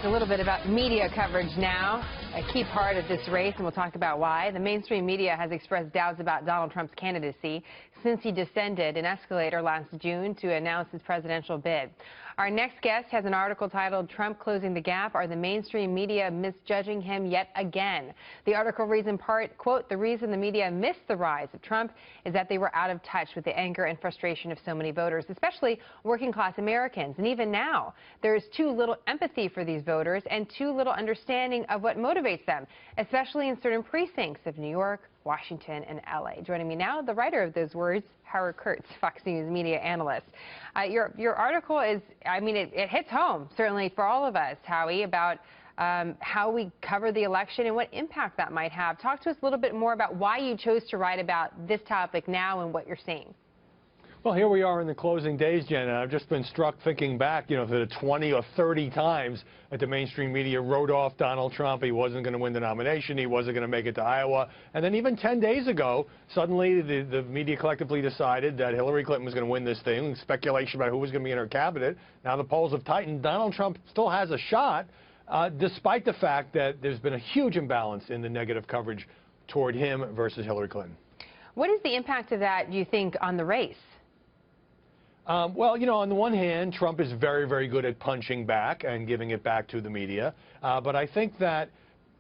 talk a little bit about media coverage now, a key part of this race, and we'll talk about why. The mainstream media has expressed doubts about Donald Trump's candidacy since he descended an escalator last June to announce his presidential bid. Our next guest has an article titled, "Trump Closing the Gap. Are the Mainstream Media Misjudging Him Yet Again?" The article reads in part, quote, "The reason the media missed the rise of Trump is that they were out of touch with the anger and frustration of so many voters, especially working-class Americans. And even now, there is too little empathy for these voters and too little understanding of what motivates them, especially in certain precincts of New York, Washington, and L.A. Joining me now, the writer of those words, Howard Kurtz, Fox News media analyst. Your article is, I mean, it hits home, certainly for all of us, Howie, about how we cover the election and what impact that might have. Talk to us a little bit more about why you chose to write about this topic now and what you're seeing. Well, here we are in the closing days, Jen, and I've just been struck thinking back, to the 20 or 30 times that the mainstream media wrote off Donald Trump. He wasn't going to win the nomination. He wasn't going to make it to Iowa. And then even 10 days ago, suddenly the media collectively decided that Hillary Clinton was going to win this thing. Speculation about who was going to be in her cabinet. Now the polls have tightened. Donald Trump still has a shot, despite the fact that there's been a huge imbalance in the negative coverage toward him versus Hillary Clinton. What is the impact of that, do you think, on the race? Well, on the one hand, Trump is very, very good at punching back and giving it back to the media. But I think that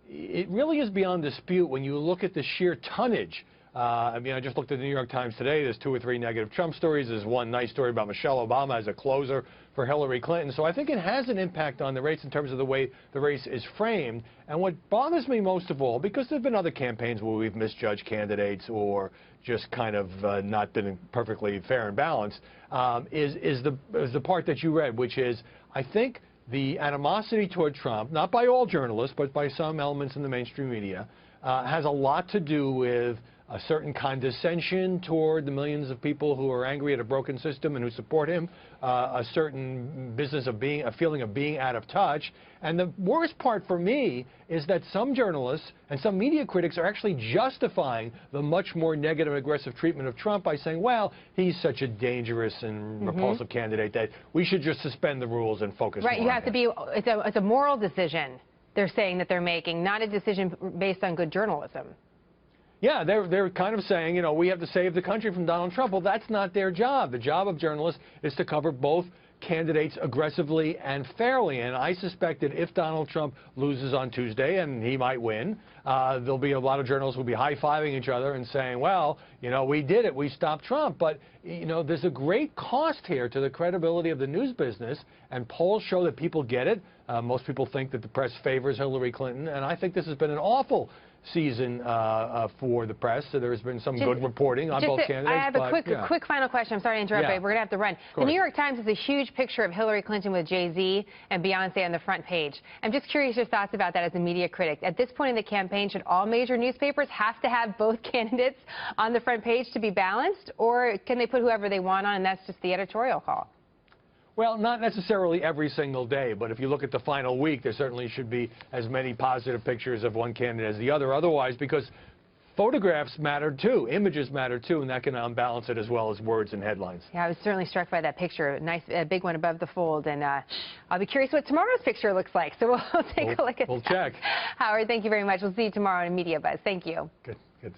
it really is beyond dispute when you look at the sheer tonnage. I just looked at the New York Times today. There's 2 or 3 negative Trump stories. There's one nice story about Michelle Obama as a closer for Hillary Clinton. So I think it has an impact on the race in terms of the way the race is framed. And what bothers me most of all, because there have been other campaigns where we've misjudged candidates or just kind of not been perfectly fair and balanced, is the part that you read, which is, I think, the animosity toward Trump, not by all journalists, but by some elements in the mainstream media, has a lot to do with a certain condescension toward the millions of people who are angry at a broken system and who support him, a certain business of a feeling of being out of touch. And the worst part for me is that some journalists and some media critics are actually justifying the much more negative, aggressive treatment of Trump by saying, well, he's such a dangerous and repulsive candidate that we should just suspend the rules and focus more on him. You have to be, it's a moral decision they're saying that they're making, not a decision based on good journalism. Yeah, they're kind of saying, we have to save the country from Donald Trump. Well, that's not their job. The job of journalists is to cover both candidates aggressively and fairly. And I suspect that if Donald Trump loses on Tuesday, and he might win, there'll be a lot of journalists who will be high-fiving each other and saying, well, we did it. We stopped Trump. But, there's a great cost here to the credibility of the news business, and polls show that people get it. Most people think that the press favors Hillary Clinton, and I think this has been an awful season for the press. So there's been some good reporting on both candidates. I have a quick final question. I'm sorry to interrupt, but we're going to have to run. The New York Times has a huge picture of Hillary Clinton with Jay-Z and Beyonce on the front page. I'm just curious your thoughts about that as a media critic. At this point in the campaign, should all major newspapers have to have both candidates on the front page to be balanced, or can they put whoever they want on and that's just the editorial call? Well, not necessarily every single day, but if you look at the final week, there certainly should be as many positive pictures of one candidate as the other. Otherwise, because photographs matter too, images matter too, and that can unbalance it as well as words and headlines. Yeah, I was certainly struck by that picture, nice, big one above the fold, and I'll be curious what tomorrow's picture looks like. So we'll take a look at that. We'll check. Howard, thank you very much. We'll see you tomorrow on MediaBuzz. Thank you. Good.